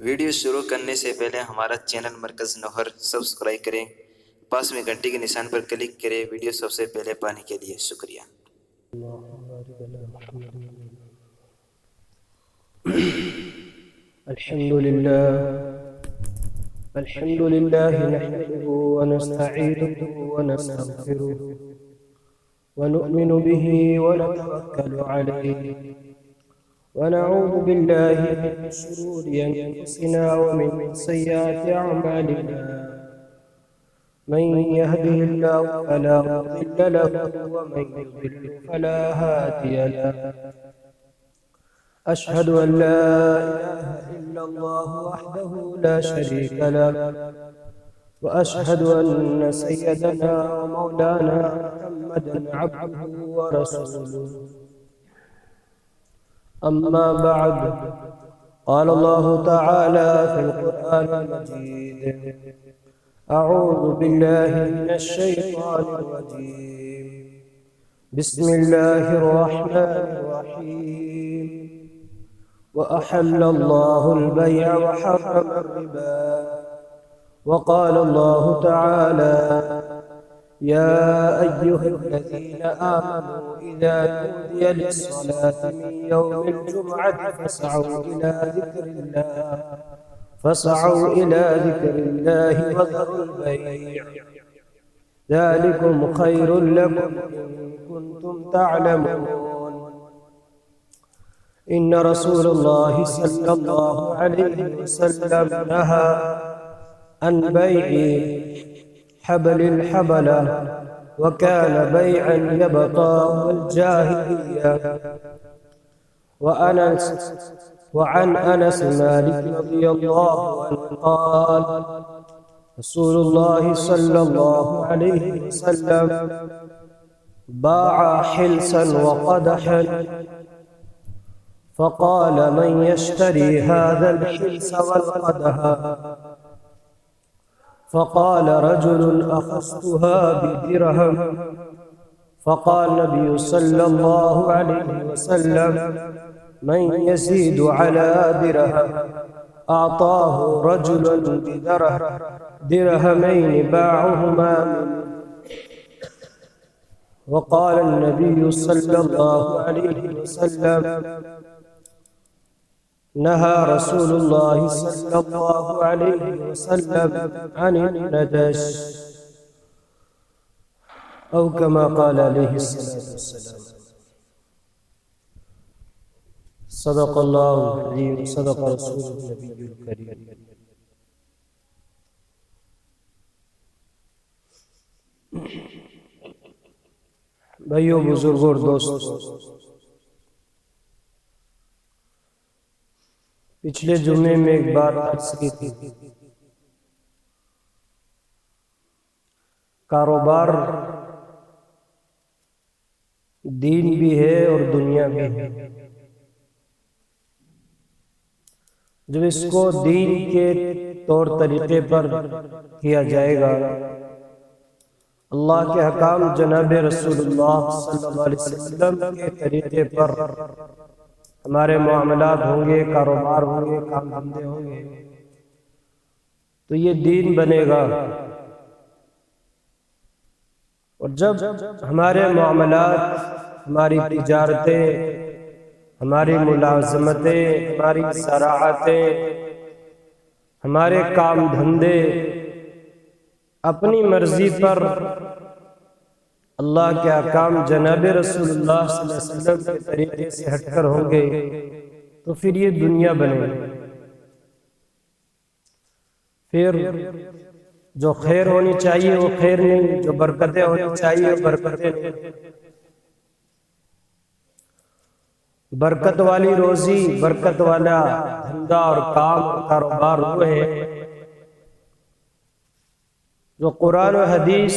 Video شروع کرنے سے پہلے ہمارا چینل مرکز نوہر سبسکرائب کریں، پاس میں گھنٹی کے نشان پر کلک کریں ویڈیو سب سے پہلے پانے کے لیے۔ شکریہ۔ الحمد لله نحمده ونستعينه ونستغفره ونؤمن به ونتوكل عليه ونعوذ بالله من شرور أنفسنا ومن سيئات أعمالنا، من يهده الله فلا مضل له ومن يضلل فلا هادي له. أشهد أن لا إله إلا الله وحده لا شريك له، وأشهد أن سيدنا ومولانا محمدا عبده ورسوله. أما بعد، قال الله تعالى في القرآن المجيد: أعوذ بالله من الشيطان الرجيم، بسم الله الرحمن الرحيم. وأحل الله البيع وحرم الربا، وقال الله تعالى: يا أيها الذين آمنوا إذا نودي للصلاة من يوم الجمعة فاسعوا إلى ذكر الله وذروا البيع، ذلكم خير لكم إن كنتم تعلمون. إن رسول الله صلى الله عليه وسلم نهى عن بيع حبل الحبلة، وكان بيعا يبطاه الجاهلية. وعن أنس مالك رضي الله عنه قال: رسول الله صلى الله عليه وسلم باع حلسا وقدحا، فقال: من يشتري هذا الحلس والقدح؟ فقال رجل: أخذتها بدرهم. فقال النبي صلى الله عليه وسلم: من يزيد على درهم؟ أعطاه رجل درهمين باعهما منه. وقال النبي صلى الله عليه وسلم: نهى رسول الله صلى الله عليه وسلم عن النجش، أو كما قال عليه الصلاة والسلام. صدق الله العظيم، صدق رسول النبي الكريم. بھائیو، بزرگوں اور دوستو، پچھلے جمعے میں ایک بات عرض کی تھی، کاروبار دین بھی ہے اور دنیا بھی ہے۔ جب اس کو دین کے طور طریقے پر کیا جائے گا، اللہ کے حکام جناب رسول اللہ صلی اللہ علیہ وسلم کے طریقے پر ہمارے معاملات ہوں گے، کاروبار ہوں گے، کام دھندے ہوں گے، تو یہ دین بنے گا۔ اور جب ہمارے معاملات، ہماری تجارتیں، ہماری ملازمتیں، ہماری زراعتیں، ہمارے کام دھندے اپنی مرضی پر اللہ کے احکام جناب رسول اللہ صلی اللہ علیہ وسلم کے طریقے سے ہٹ کر ہوں گے، تو پھر یہ دنیا بنے گی۔ پھر جو خیر ہونی چاہیے وہ خیر نہیں، جو برکتیں ہونی چاہیے وہ برکتیں نہیں۔ برکت والی روزی، برکت والا دھندا اور کام اور کاروبار وہ ہے جو قرآن و حدیث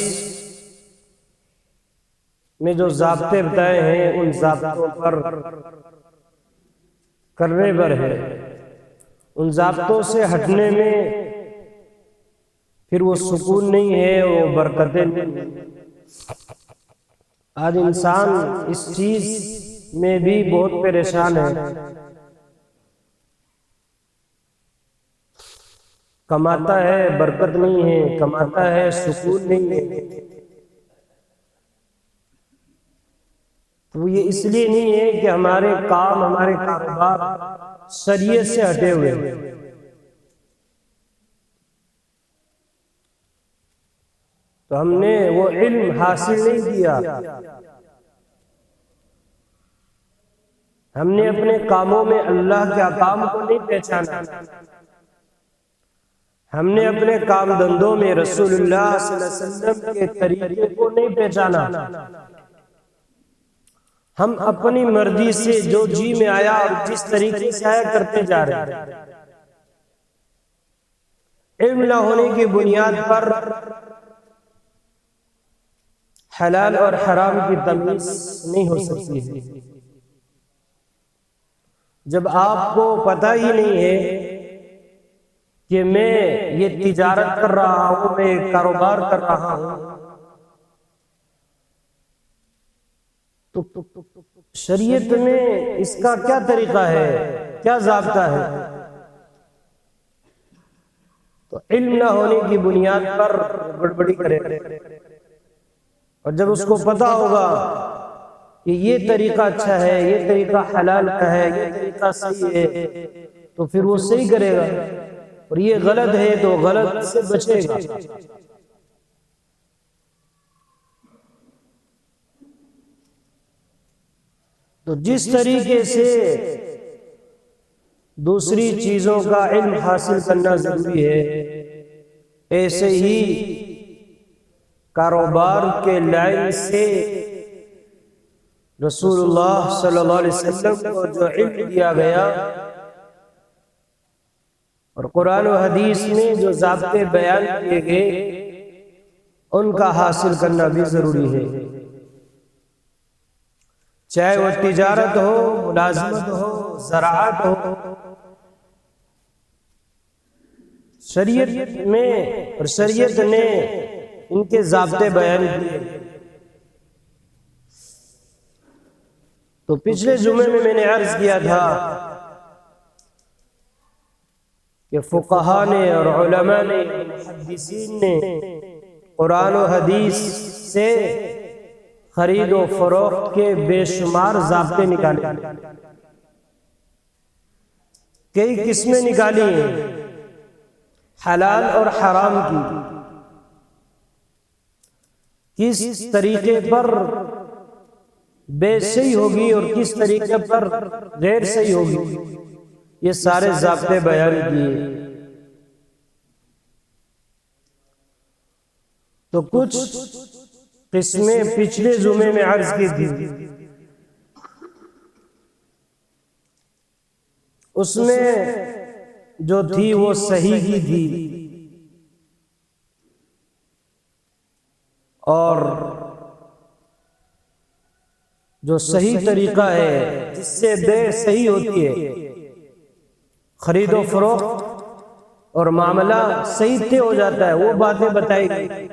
میں جو ضابطے بتائے ہیں ان ضابطوں پر کرنے پر ہے۔ ان ضابطوں سے ہٹنے میں پھر وہ سکون نہیں ہے، وہ برکتیں نہیں۔ آج انسان اس چیز میں بھی بہت پریشان ہے۔ کماتا ہے برکت نہیں ہے، کماتا ہے سکون نہیں ہے، تو یہ اس لیے نہیں ہے کہ ہمارے کام، ہمارے کاروبار شریعت سے ہٹے ہوئے ہیں۔ تو ہم نے وہ علم حاصل نہیں کیا، ہم نے اپنے کاموں میں اللہ کے احکام کو نہیں پہچانا، ہم نے اپنے کام دھندوں میں رسول اللہ صلی اللہ علیہ وسلم کے طریقے کو نہیں پہچانا، ہم اپنی مرضی سے جو جی میں آیا اور جس طریقے سے آیا کرتے جا رہے ہیں۔ علم نہ ہونے کی بنیاد پر حلال اور حرام کی تمیز نہیں ہو سکتی ہے۔ جب آپ کو پتہ ہی نہیں ہے کہ میں یہ تجارت کر رہا ہوں، میں کاروبار کر رہا ہوں، تو شریعت میں اس کا کیا طریقہ ہے، کیا ضابطہ ہے؟ تو علم نہ ہونے کی بنیاد پر گڑبڑی کرے، اور جب اس کو پتا ہوگا کہ یہ طریقہ اچھا ہے، یہ طریقہ حلال کا ہے، یہ طریقہ صحیح ہے، تو پھر وہ صحیح کرے گا، اور یہ غلط ہے تو غلط سے بچے گا۔ تو جس طریقے سے دوسری چیزوں کا علم حاصل کرنا ضروری ہے، ایسے ہی کاروبار کے لائن سے رسول اللہ صلی اللہ علیہ وسلم کو جو علم دیا گیا اور قرآن و حدیث میں جو ضابطے بیان کیے گئے، ان کا حاصل کرنا بھی ضروری ہے، چاہے وہ تجارت ہو، ملازمت ہو، زراعت ہو۔ شریعت میں اور شریعت نے ان کے ضابطے بیان کیے۔ تو پچھلے جمعے میں نے عرض کیا تھا کہ فقہاء نے اور علماء نے، محدثین نے قرآن و حدیث سے خرید و فروخت کے بے شمار ضابطے نکالے، کئی قسمیں نکالی ہیں حلال اور حرام کی، کس طریقے پر بے صحیح ہوگی اور کس طریقے پر غیر صحیح ہوگی، یہ سارے ضابطے بیان کیے۔ تو کچھ قسمیں پچھلے جمعے میں عرض کی تھی، اس میں جو تھی وہ صحیح کی تھی، اور جو صحیح طریقہ ہے جس سے بے صحیح ہوتی ہے، خرید و فروخت اور معاملہ صحیح طے ہو جاتا ہے، وہ باتیں بتائی گئی۔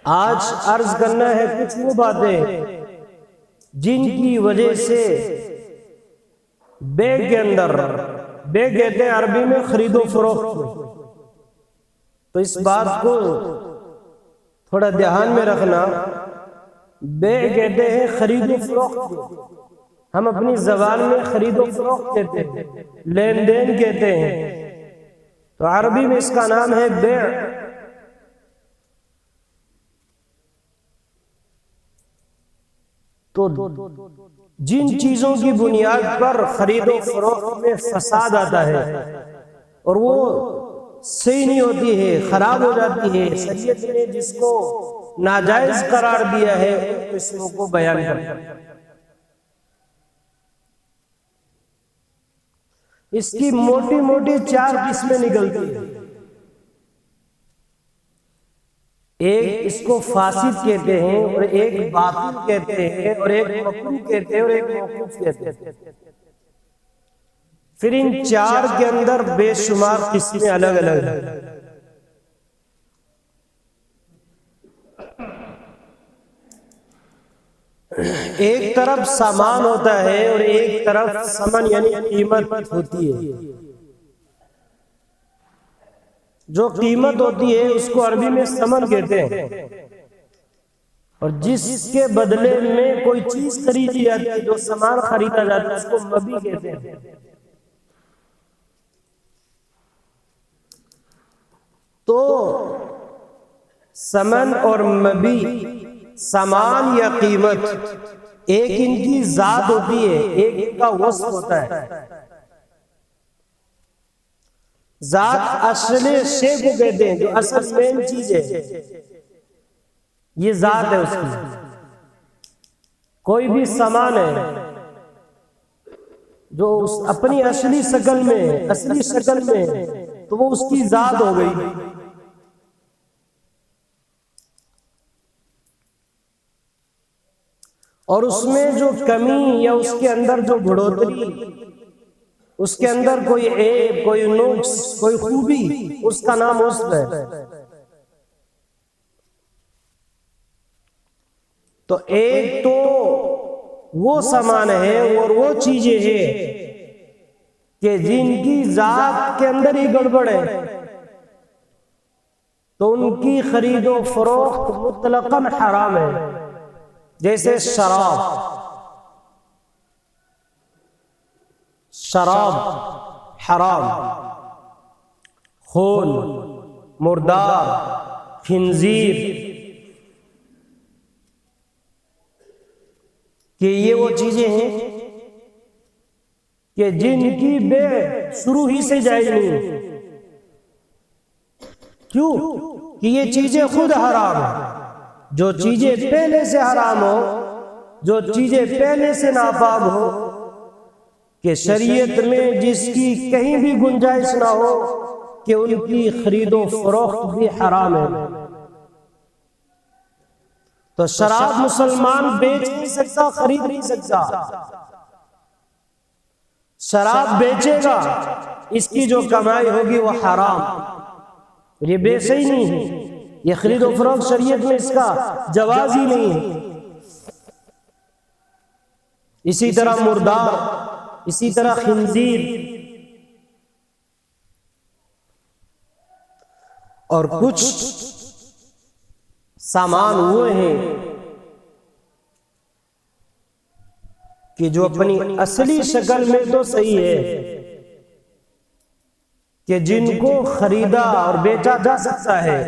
آج عرض کرنا ہے کچھ وہ باتیں جن کی وجہ سے بے کے اندر، بے کہتے ہیں عربی میں خرید و فروخت، تو اس بات کو تھوڑا دھیان میں رکھنا۔ بے کہتے ہیں خرید و فروخت، ہم اپنی زبان میں خرید و فروخت کہتے ہیں، لین دین کہتے ہیں، تو عربی میں اس کا نام ہے بیع۔ تو جن چیزوں کی بنیاد پر خرید و فروخت میں فساد آتا ہے اور وہ صحیح نہیں ہوتی ہے، خراب ہو جاتی ہے، شریعت نے جس کو ناجائز قرار دیا ہے ان قسموں کو بیان کرتا ہے۔ اس کی موٹی موٹی 4 قسمیں نکلتی ہیں۔ ایک اس کو فاسد کہتے ہیں، اور ایک باطل کہتے ہیں، اور ایک مکروہ کہتے ہیں، اور ایک موقوف کہتے ہیں۔ پھر ان 4 کے اندر بے شمار قسمیں الگ الگ ہیں۔ ایک طرف سامان ہوتا ہے اور ایک طرف ثمن یعنی قیمت ہوتی ہے۔ جو قیمت ہوتی ہے اس کو عربی میں ثمن کہتے ہیں، اور جس کے بدلے میں کوئی چیز خریدی جاتی ہے، جو سامان خریدا جاتا ہے، اس کو مبی کہتے ہیں۔ تو ثمن اور مبی، سامان یا قیمت، ایک ان کی ذات ہوتی ہے، ایک ان کا وصف ہوتا ہے۔ ذات اصل شے کو کہتے ہیں، جو اصل مین چیز ہے، یہ ذات ہے اس کی۔ کوئی بھی سامان ہے جو اپنی اصلی شکل میں تو وہ اس کی ذات ہو گئی۔ اور اس میں جو کمی یا اس کے اندر جو بڑھوتری، اس کے اندر کوئی عیب، کوئی نقص، کوئی خوبی، اس کا نام وصف ہے۔ تو ایک تو وہ سامان ہے اور وہ چیزیں ہیں کہ جن کی ذات کے اندر ہی گڑبڑ ہے، تو ان کی خرید و فروخت مطلقاً حرام ہے۔ جیسے شراب حرام، خون، مردار، خنزیر، کہ یہ وہ چیزیں ہیں کہ جن کی بے شروع ہی سے جائز نہیں۔ کیوں کہ یہ چیزیں خود حرام ہیں۔ جو چیزیں پہلے سے حرام ہو، جو چیزیں پہلے سے ناپاک ہو، کہ شریعت میں جس کی کہیں بھی گنجائش نہ ہو کہ ان کی خرید و فروخت بھی حرام ہے۔ تو شراب مسلمان بیچ نہیں سکتا، خرید نہیں سکتا۔ شراب بیچے گا، اس کی جو کمائی ہوگی وہ حرام، یہ بیچے ہی نہیں ہے، یہ خرید و فروخت شریعت میں اس کا جواز ہی نہیں ہے۔ اسی طرح مردار، اسی طرح خنزیر، اور کچھ سامان وہ ہیں کہ جو اپنی اصلی شکل میں تو صحیح ہے، کہ جن کو خریدا اور بیچا جا سکتا ہے،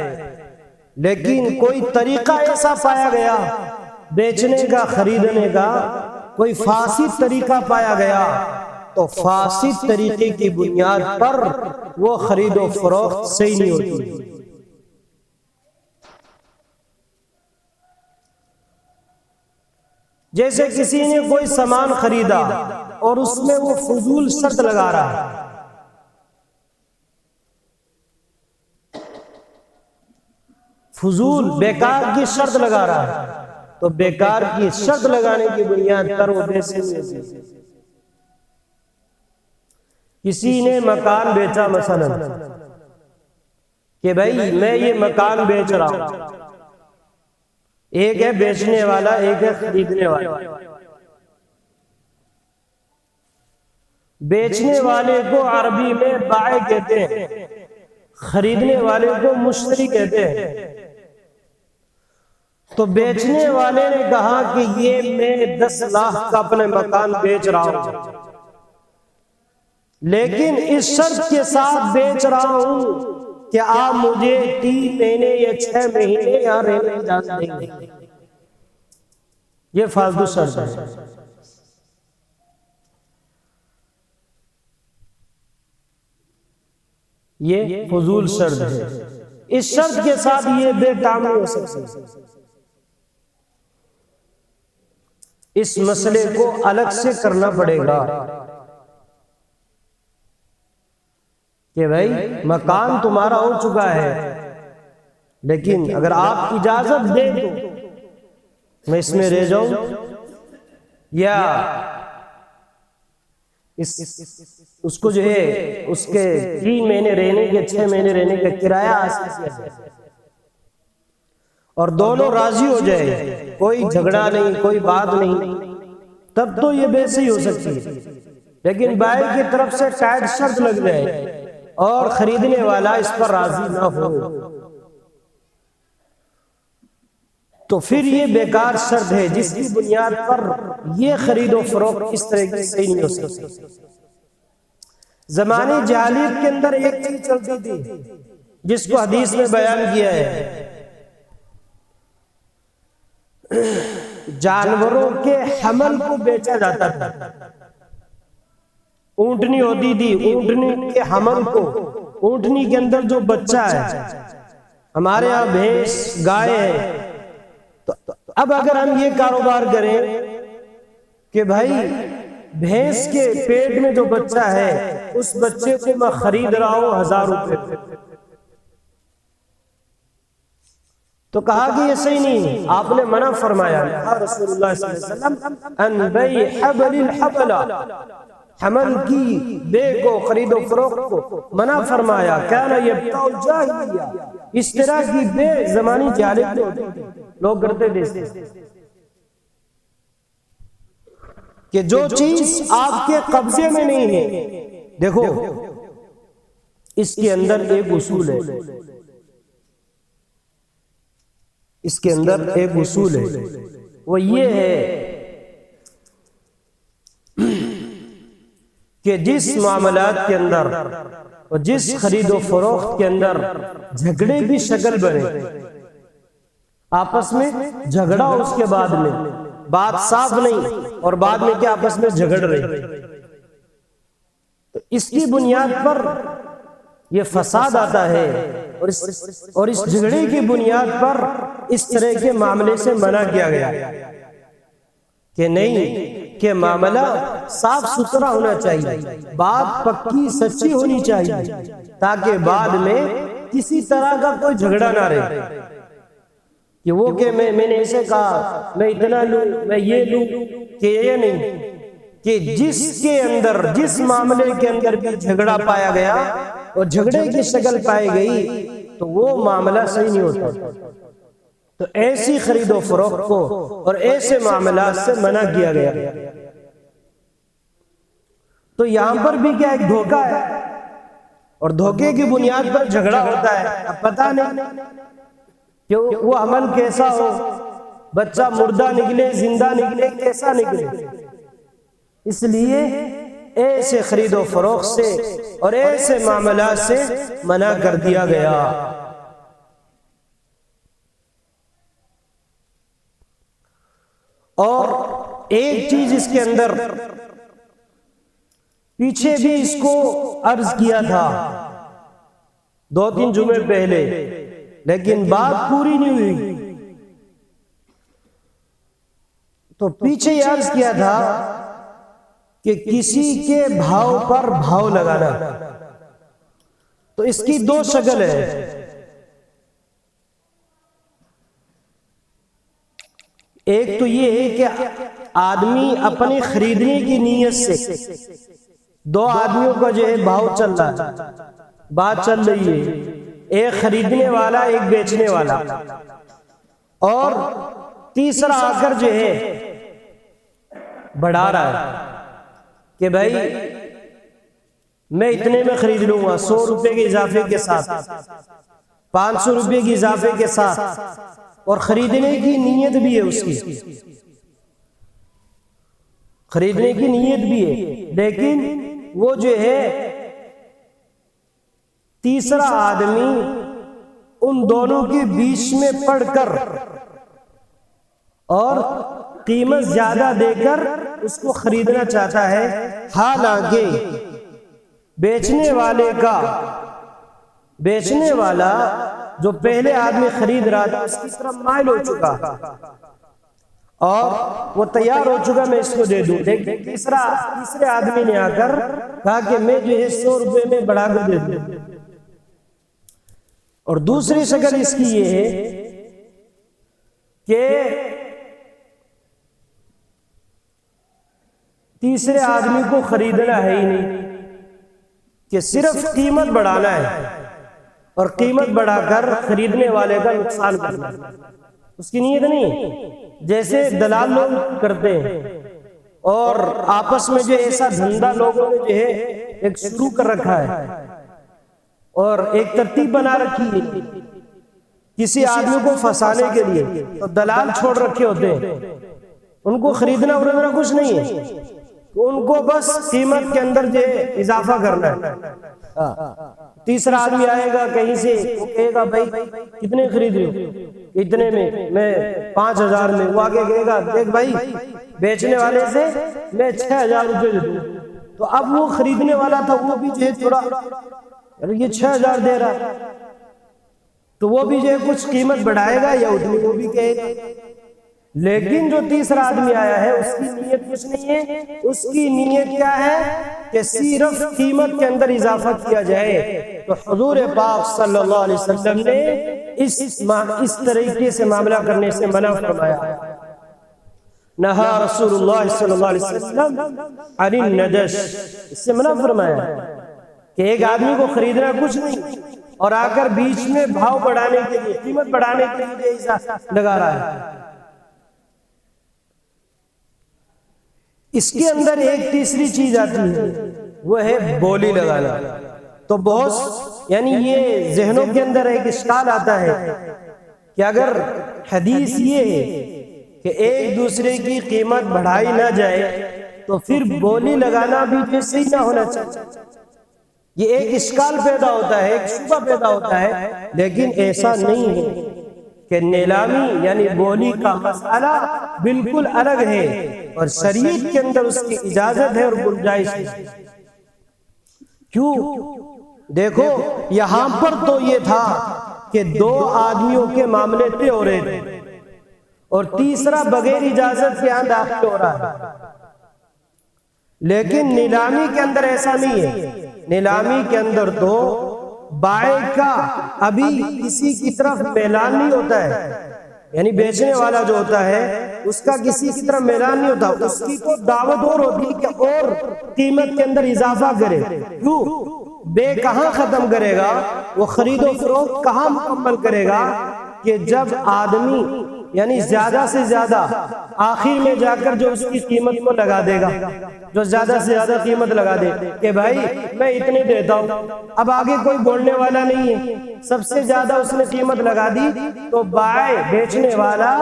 لیکن کوئی طریقہ ایسا پایا گیا بیچنے کا، خریدنے کا، کوئی فاسد طریقہ پایا گیا، تو فاسد طریقے کی بنیاد پر وہ خرید و فروخت صحیح نہیں ہوتی۔ جیسے کسی نے کوئی سامان خریدا اور اس میں وہ فضول شرط لگا رہا ہے، فضول بیکار کی شرط لگا رہا ہے، تو بیکار کی شرط لگانے کی بنیاد پر وہ بیچے نہیں ہوتے۔ کسی نے مکان بیچا مثلا کہ بھائی میں یہ مکان بیچ رہا ہوں، ایک ہے بیچنے والا، ایک ہے خریدنے والا۔ بیچنے والے کو عربی میں بائع کہتے ہیں، خریدنے والے کو مشتری کہتے ہیں۔ تو بیچنے والے نے کہا کہ یہ میں 10 لاکھ کا اپنے مکان بیچ رہا ہوں، لیکن اس شرط کے ساتھ بیچ رہا ہوں کہ آپ مجھے 3 مہینے یا 6 مہینے یہاں رہنے اجازت دیں گے۔ یہ فالتو شرط ہے، یہ فضول شرط ہے۔ اس شرط کے ساتھ یہ بے کام نہیں ہو سکتی۔ اس مسئلے کو الگ سے کرنا پڑے گا کہ بھائی مکان تمہارا ہو چکا ہے، لیکن اگر آپ اجازت دیں تو میں اس میں رہ جاؤں، یا اس کو جو ہے اس کے 3 مہینے رہنے کے 6 مہینے رہنے کا کرایہ حاصل کیا جائے، اور دونوں راضی ہو جائے، کوئی جھگڑا نہیں، کوئی بات نہیں، تب تو یہ بے صحیح ہو سکتی ہے۔ لیکن بائع کی طرف سے ٹائٹ شرط لگ جائے اور خریدنے والا اس پر راضی نہ ہو تو پھر یہ بیکار شرط ہے جس کی بنیاد پر یہ خرید و فروخت اس طرح کی صحیح نہیں ہو سکتی۔ زمانے جاہلیت کے اندر ایک چیز چلتی تھی جس کو حدیث میں بیان کیا ہے، جانوروں کے حمل کو بیچا جاتا تھا۔ اونٹنی ہوتی تھی، اونٹنی کے حمل کو، اونٹنی کے اندر جو بچہ ہے، ہمارے ہاں بھینس گائے ہے، تو اب اگر ہم یہ کاروبار کریں کہ بھائی بھینس کے پیٹ میں جو بچہ ہے اس بچے کو میں خرید رہا ہوں 1000 روپے، تو کہا کہ یہ صحیح نہیں، آپ نے منع فرمایا، رسول اللہ صلی اللہ علیہ وسلم ان بیع حبل الحبل، حمل کی بے کو، خرید و فروخت کو منع فرمایا۔ کان یبتاع الجاہلیہ، اس طرح کی بے زمانی جاہلیت میں لوگ کرتے تھے کہ جو چیز آپ کے قبضے میں نہیں ہے، دیکھو اس کے اندر ایک اصول ہے، اس کے اندر ایک اصول ہے، وہ یہ ہے کہ جس معاملات کے اندر اور جس خرید و فروخت کے اندر جھگڑے کی شکل بنے، آپس میں جھگڑا، اس کے بعد میں بات صاف نہیں اور بعد میں کیا آپس میں جھگڑ رہے، تو اس کی بنیاد پر یہ فساد آتا ہے، اور اس جھگڑے کی بنیاد پر اس طرح کے معاملے سے منع کیا گیا کہ نہیں، کہ معاملہ صاف ستھرا ہونا چاہیے، بات پکی سچی ہونی چاہیے، تاکہ بعد میں کسی طرح کا کوئی جھگڑا نہ رہے کہ وہ کہ میں نے اسے کہا میں اتنا لوں، میں یہ لوں، کہ یہ نہیں، کہ جس کے اندر، جس معاملے کے اندر بھی جھگڑا پایا گیا اور جھگڑے کی شکل پائی گئی تو وہ معاملہ صحیح نہیں ہوتا، تو ایسی خرید و فروخت کو اور ایسے معاملات سے منع کیا گیا۔ تو یہاں پر بھی کیا ایک دھوکہ ہے، اور دھوکے کی بنیاد پر جھگڑا ہوتا ہے، اب پتہ نہیں کہ وہ عمل کیسا ہو، بچہ مردہ نکلے، زندہ نکلے، کیسا نکلے، اس لیے ایسے خرید و فروخت سے اور ایسے معاملات سے منع کر دیا گیا۔ اور ایک چیز اس کے اندر پیچھے بھی اس کو عرض کیا تھا 2-3 جمعے پہلے، لیکن بات پوری نہیں ہوئی، تو پیچھے یہ عرض کیا تھا کہ کسی کے بھاؤ پر بھاؤ لگانا، تو اس کی 2 شکل ہے، ایک تو یہ ہے کہ آدمی اپنی خریدنے کی نیت سے 2 آدمیوں کا جو ہے بھاؤ چل رہا ہے، بات چل رہی ہے، ایک خریدنے والا ایک بیچنے والا، اور تیسرا آ کر جو ہے بڑھا رہا ہے کہ بھائی میں اتنے میں خرید لوں گا، 100 روپے کے اضافے کے ساتھ، 500 روپے کے اضافے کے ساتھ، اور خریدنے کی نیت بھی ہے، اس کی خریدنے کی نیت بھی ہے، لیکن وہ جو ہے تیسرا آدمی ان دونوں کے بیچ میں پڑ کر اور قیمت زیادہ دے کر اس کو خریدنا چاہتا ہے، حالانکہ بیچنے والا جو پہلے آدمی خرید رہا تھا اس کی طرف مائل ہو چکا اور وہ تیار ہو چکا میں اس کو دے دوں، لیکن تیسرے آدمی نے آ کر کہا کہ میں جو ہے 100 روپے میں بڑھا کر دے دوں۔ اور دوسری شکل اس کی یہ ہے کہ تیسرے آدمی کو خریدنا ہے ہی نہیں، کہ صرف قیمت بڑھانا ہے اور قیمت بڑھا کر خریدنے والے کا نقصان کرنا، اس کی نیت نہیں، جیسے دلال لوگ کرتے ہیں، اور آپس میں جو ایسا دھندا لوگوں نے جو ہے ایک شروع کر رکھا ہے اور ایک ترتیب بنا رکھی ہے کسی آدمی کو پھنسانے کے لیے، تو دلال چھوڑ رکھے ہوتے ہیں، ان کو خریدنا ورنہ کچھ نہیں ہے، ان کو بس قیمت کے اندر جو اضافہ کرنا ہے۔ تیسرا آدمی آئے گا کہیں سے، وہ کہے گا بھائی کتنے خرید رہے ہو؟ اتنے میں 5,000 میں۔ وہ آگے کہے گا دیکھ بھائی بیچنے والے سے میں 6,000 روپے دوں۔ تو اب وہ خریدنے والا تھا وہ بھی جو ہے تھوڑا یہ 6,000 دے رہا، تو وہ بھی جو ہے کچھ قیمت بڑھائے گا یا اتنی وہ بھی کہے گا۔ لیکن جو تیسرا آدمی آیا ہے اس کی نیت کچھ نہیں ہے، اس کی نیت کیا ہے کہ صرف قیمت کے اندر اضافہ کیا جائے۔ تو حضور پاک صلی اللہ علیہ وسلم نے اس طریقے سے معاملہ کرنے سے منع فرمایا۔ نہا رسول اللہ صلی اللہ علیہ وسلم عن النجش، اس سے منع فرمایا کہ ایک آدمی کو خریدنا کچھ نہیں اور آ کر بیچ میں بھاؤ بڑھانے کے لیے، قیمت بڑھانے کے لیے اضافہ لگا رہا ہے۔ اس کے اندر ایک تیسری چیز آتی ہے، وہ ہے بولی لگانا۔ تو بہت یعنی یہ ذہنوں کے اندر ایک اشکال آتا ہے کہ اگر حدیث یہ ہے کہ ایک دوسرے کی قیمت بڑھائی نہ جائے تو پھر بولی لگانا بھی صحیح نہ ہونا چاہیے۔ یہ ایک اشکال پیدا ہوتا ہے، ایک شبہ پیدا ہوتا ہے، لیکن ایسا نہیں ہے کہ نیلامی یعنی بولی کا مسئلہ بالکل الگ ہے اور شریعت کے اندر اس کی اجازت ہے اور گنجائش ہے۔ کیوں؟ دیکھو یہاں پر تو یہ تھا کہ دو آدمیوں کے معاملے طے ہو رہے تھے اور تیسرا بغیر اجازت کے یہاں داخل ہو رہا ہے، لیکن نیلامی کے اندر ایسا نہیں ہے۔ نیلامی کے اندر تو بائع کا ابھی کسی کی طرف میلان نہیں ہوتا ہے، یعنی بیچنے والا جو ہوتا ہے اس کا کسی کی طرف میلان نہیں ہوتا، اس کی تو دعوت اور ہوتی ہے کہ اور قیمت کے اندر اضافہ کرے۔ کیوں؟ بے کہاں ختم کرے گا، وہ خرید و فروخت کہاں مکمل کرے گا کہ جب آدمی یعنی زیادہ سے زیادہ آخر میں جا کر جو اس کی قیمت کو لگا دے گا، جو زیادہ سے زیادہ قیمت لگا دے کہ بھائی میں اتنے دیتا ہوں، اب آگے کوئی بولنے والا نہیں ہے، سب سے زیادہ اس نے قیمت لگا دی، تو بائع بیچنے والا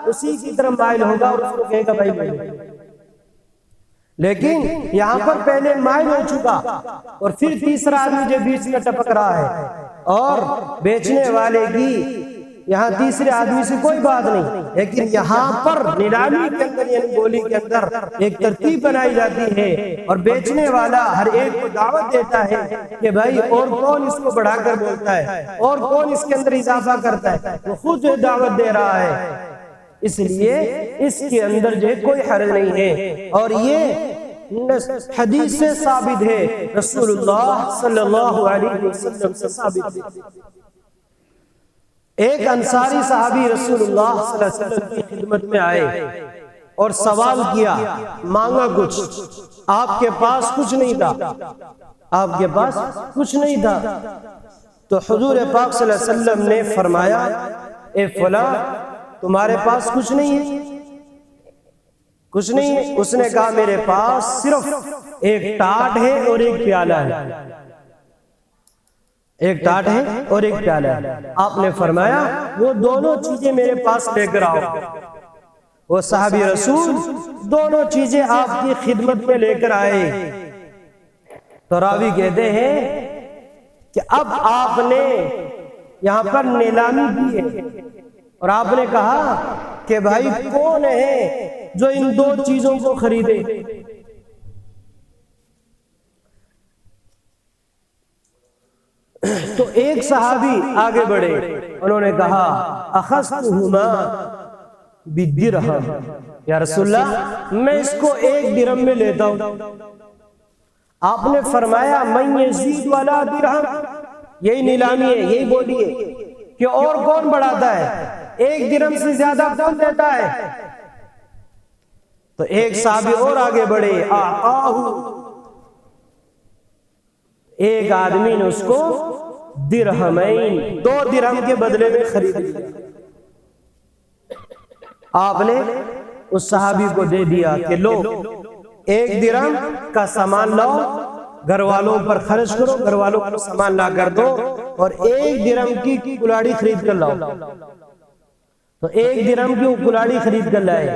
اسی کی طرف مائل ہوگا اور اس کو کہے گا بھائی بھائی۔ لیکن یہاں پر پہلے مائل ہو چکا اور پھر تیسرا آدمی جو بیچ میں ٹپک رہا ہے اور بیچنے والے کی یہاں تیسرے آدمی سے کوئی بات نہیں، لیکن یہاں پر نیلامی کے اندر یعنی بولی کے اندر ایک ترتیب بنائی جاتی ہے اور بیچنے والا ہر ایک کو دعوت دیتا ہے کہ بھائی اور کون اس کو بڑھا کر بولتا ہے اور کون اس کے اندر اضافہ کرتا ہے، وہ خود دعوت دے رہا ہے۔ اس لیے اس کے اندر جو کوئی حرج نہیں ہے، اور یہ حدیث سے ثابت ہے، رسول اللہ صلی اللہ علیہ وسلم سے ثابت ہے۔ ایک انصاری صحابی رسول اللہ صلی اللہ علیہ وسلم کی خدمت میں آئے اور سوال کیا، مانگا کچھ، آپ کے پاس کچھ نہیں تھا، آپ کے پاس کچھ نہیں تھا۔ تو حضور پاک صلی اللہ علیہ وسلم نے فرمایا اے فلاں تمہارے پاس کچھ نہیں ہے؟ کچھ نہیں ہے؟ اس نے کہا میرے پاس صرف ایک ٹاٹ ہے اور ایک پیالہ ہے، ایک ٹاٹ ہے اور ایک پیالہ ہے۔ آپ نے فرمایا وہ دونوں چیزیں میرے پاس لے کر آؤ۔ وہ صحابی رسول دونوں چیزیں آپ کی خدمت میں لے کر آئے۔ تو راوی کہتے ہیں کہ اب آپ نے یہاں پر نیلامی کی ہے اور آپ نے کہا کہ بھائی کون ہے جو ان دو چیزوں کو خریدے؟ تو ایک صحابی آگے بڑھے، انہوں نے کہا اخذتہما بدرہم، یا رسول اللہ میں اس کو 1 درہم میں لیتا ہوں۔ آپ نے فرمایا من یزید ولا درہم، یہی نیلامی ہے، یہی بولی ہے کہ اور کون بڑھاتا ہے، 1 درہم سے زیادہ کون دیتا ہے؟ تو ایک صحابی اور آگے بڑھے، ایک آدمی نے اس کو درہمین، 2 درہم کے بدلے میں خرید لیا۔ آپ نے اس صحابی کو دے دیا کہ لو 1 درہم کا سامان لاؤ، گھر والوں پر خرچ کرو، گھر والوں کو سامان لا کر دو، اور 1 درہم کی کلاڑی خرید کر لاؤ۔ تو 1 درہم کی وہ کلاڑی خرید کر لائے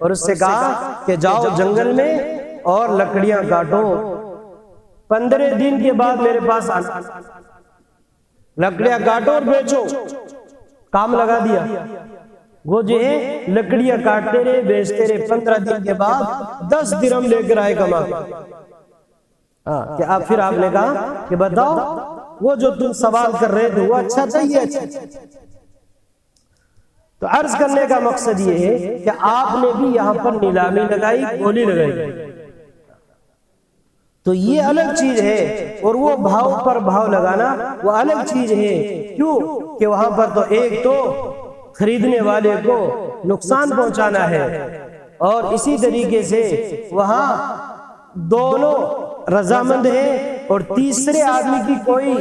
اور اس سے کہا کہ جاؤ جنگل میں اور لکڑیاں کاٹو، 15 دن کے بعد میرے پاس آنا، لکڑیاں کاٹو اور بیچو۔ کام لگا دیا، وہ جو ہے لکڑیاں کاٹتے رہے، بیچتے رہے، 15 دن کے بعد 10 درہم لے کر آئے کما کہ پھر آپ نے کہا کہ بتاؤ وہ جو تم سوال کر رہے تھے وہ اچھا تھا یہ اچھا تھا؟ تو عرض کرنے کا مقصد یہ ہے کہ آپ نے بھی یہاں پر نیلامی لگائی، بولی لگائی، تو یہ الگ چیز ہے، اور وہ بھاؤ پر بھاؤ لگانا وہ الگ چیز ہے۔ کیوں کہ وہاں پر تو ایک تو خریدنے والے کو نقصان پہنچانا ہے، اور اسی طریقے سے وہاں دونوں رضامند ہیں، اور تیسرے آدمی کی کوئی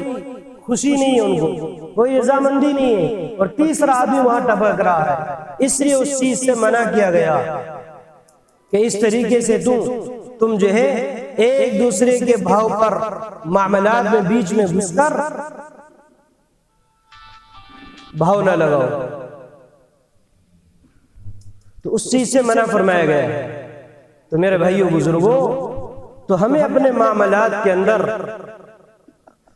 خوشی نہیں ہے، ان کو کوئی رضامندی نہیں ہے، اور تیسرا آدمی وہاں ٹپک رہا ہے۔ اس لیے اس چیز سے منع کیا گیا کہ اس طریقے سے تم جو ہے ایک دوسرے کے بھاؤ پر معاملات میں بیچ میں گھس کر بھاؤ نہ لگاؤ، تو اس چیز سے منع فرمایا گیا ہے۔ تو میرے بھائیو بزرگوں، تو ہمیں اپنے معاملات کے اندر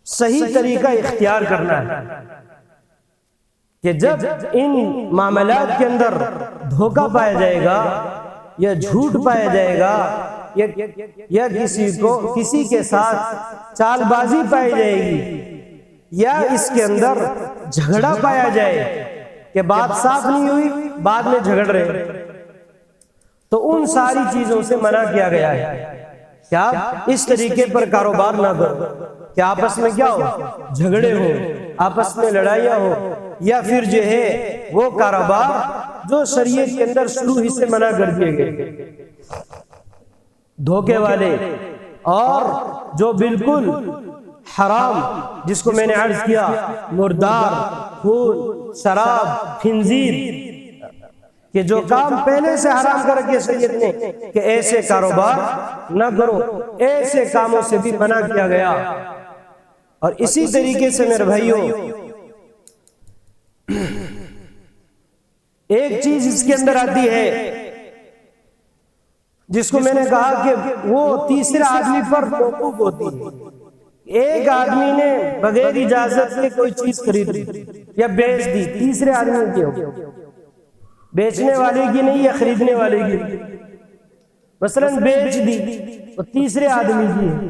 صحیح طریقہ اختیار کرنا ہے کہ جب ان معاملات کے اندر دھوکہ پایا جائے گا یا جھوٹ پایا جائے گا یا کسی کے ساتھ چال بازی پائی جائے گی، یا اس کے اندر جھگڑا پایا جائے کہ بات صاف نہیں ہوئی، بعد میں جھگڑ رہے، تو ان ساری چیزوں سے منع کیا گیا ہے کہ آپ اس طریقے پر کاروبار نہ کرو کہ آپس میں کیا ہو، جھگڑے ہو، آپس میں لڑائیاں ہو، یا پھر جو ہے وہ کاروبار جو شریعت کے اندر شروع ہی سے منع کر دیے گئے، دھوکے والے اور جو بالکل حرام، جس کو میں نے عرض کیا مردار، خون، شراب، خنزیر، کہ جو کام پہلے سے حرام کر کے شریعت نے کہ ایسے کاروبار نہ کرو، ایسے کاموں سے بھی منع کیا گیا۔ اور اسی طریقے سے میرے بھائیوں، ایک چیز اس کے اندر آتی ہے جس کو میں نے کہا کہ وہ تیسرے آدمی پر موقوف ہوتی ہے۔ ایک آدمی نے بغیر اجازت سے کوئی چیز خرید لی یا بیچ دی، تیسرے آدمی کی ہو، بیچنے والے کی نہیں یا خریدنے والے کی، مثلا بیچ دی تو تیسرے آدمی کی ہے،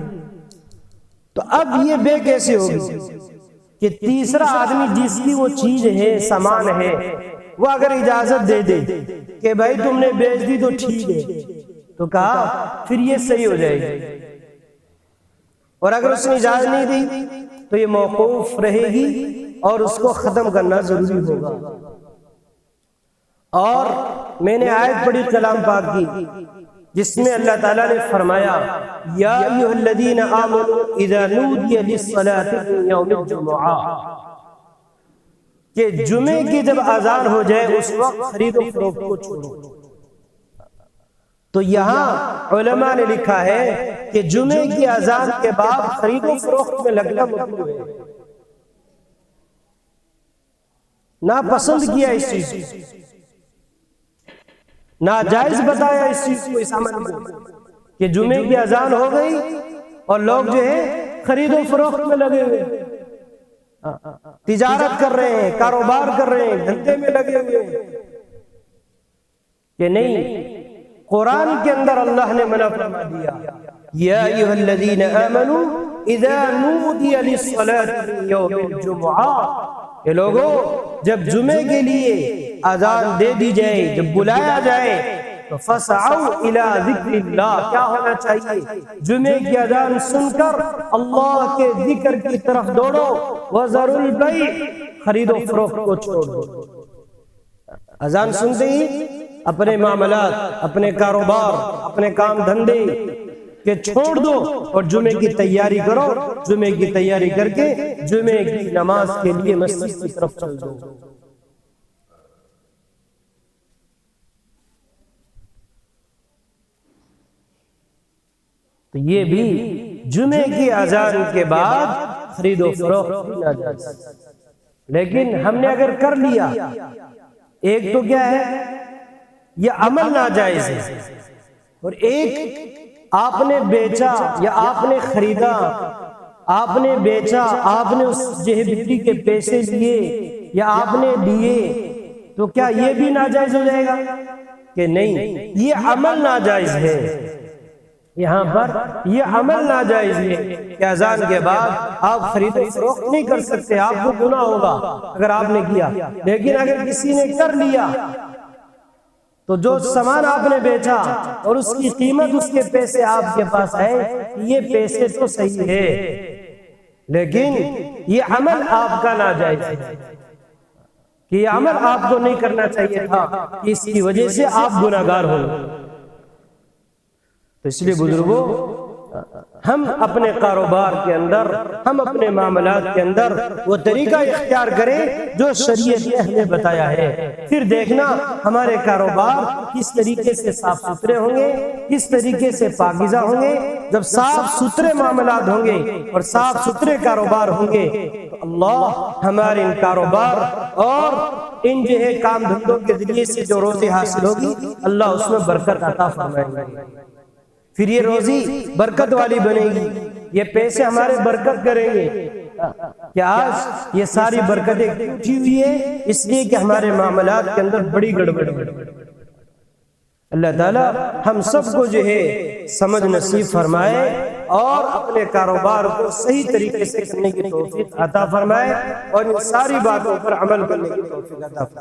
تو اب یہ بے کیسے ہوگی کہ تیسرا آدمی جس کی وہ چیز ہے، سامان ہے، وہ اگر اجازت دے دے کہ بھائی تم نے بیچ دی تو ٹھیک ہے، تو کہا پھر یہ صحیح ہو جائے گی، اور اگر اس نے اجازت نہیں دی تو یہ موقوف رہے گی اور اس کو ختم کرنا ضروری ہوگا۔ اور میں نے آیت پڑھی کلام پاک کی جس میں اللہ تعالیٰ نے فرمایا یا ایھا الذین آمنوا اذا نودی للصلاۃ من یوم الجمعہ، کہ جمعے کی جب اذان ہو جائے اس وقت خرید و فروخت کو چھوڑو۔ تو یہاں علماء نے لکھا ہے کہ جمعے کی اذان کے بعد خرید و فروخت میں لگنا مکروہ ہے، ناپسند کیا اس چیز کو، ناجائز بتایا اس چیز کو، اس عمل کو، کہ جمعے کی اذان ہو گئی اور لوگ جو ہے خرید و فروخت میں لگے ہوئے، تجارت کر رہے ہیں، کاروبار کر رہے ہیں، دھندے میں لگے ہوئے ہیں، کہ نہیں، قرآن کے اندر اللہ نے منع فرما دیا یا ایھا الذین آمنوا اذا نودی للصلاۃ من یوم الجمعہ، کہ لوگوں جب جمعے کے لیے اذان دے دی جائے، جب بلایا جائے تو فسعوا الی ذکر اللہ، کیا ہونا چاہیے، جمعے کی اذان سن کر اللہ کے ذکر کی طرف دوڑو، وذروا البیع، خرید و فروخت کو چھوڑ دو۔ اذان سنتے ہی اپنے معاملات، اپنے کاروبار، اپنے کام دھندے کہ چھوڑ دو اور جمعے کی تیاری کرو، جمعے کی تیاری کر کے جمعے کی نماز کے لیے مسجد کی طرف چل دو۔ تو یہ بھی جمعے کی اذان کے بعد خرید و فروخت ناجائز، لیکن ہم نے اگر کر لیا، ایک تو کیا ہے یہ عمل ناجائز ہے، اور ایک آپ نے بیچا یا آپ نے خریدا، آپ نے بیچا، آپ نے اس بکری کے پیسے لیے یا آپ نے دیے، تو کیا یہ بھی ناجائز ہو جائے گا کہ نہیں؟ یہ عمل ناجائز ہے، یہاں پر یہ عمل ناجائز ہے کہ اذان کے بعد آپ خرید و فروخت نہیں کر سکتے، آپ کو گناہ ہوگا اگر آپ نے کیا۔ لیکن اگر کسی نے کر لیا تو جو سامان آپ نے بیچا اور اس کی قیمت، اس کے پیسے آپ کے پاس آئے، یہ پیسے تو صحیح ہے، لیکن یہ عمل آپ کا ناجائز ہے کہ یہ عمل آپ کو نہیں کرنا چاہیے تھا، اس کی وجہ سے آپ گناہگار ہوں۔ تو اس لیے بزرگوں، ہم اپنے کاروبار کے اندر، ہم اپنے معاملات کے اندر وہ طریقہ اختیار کریں جو شریعت نے ہمیں بتایا ہے، پھر دیکھنا ہمارے کاروبار کس طریقے سے صاف ستھرے ہوں گے، کس طریقے سے پاکیزہ ہوں گے۔ جب صاف ستھرے معاملات ہوں گے اور صاف ستھرے کاروبار ہوں گے تو اللہ ہمارے ان کاروبار اور ان کام دھندوں کے ذریعے سے جو روزی حاصل ہوگی، اللہ اس میں برکت عطا فرمائے گا، پھر یہ روزی برکت والی بنے گی، یہ پیسے ہمارے برکت کریں گے۔ کہ آج یہ ساری برکتیں اٹھی ہوئی ہے اس لیے کہ ہمارے معاملات کے اندر بڑی گڑبڑ ہے۔ اللہ تعالیٰ ہم سب کو سمجھ نصیب فرمائے اور اپنے کاروبار کو صحیح طریقے سے کرنے کی توفیق عطا فرمائے اور ان ساری باتوں پر عمل کرنے کی توفیق عطا فرمائے۔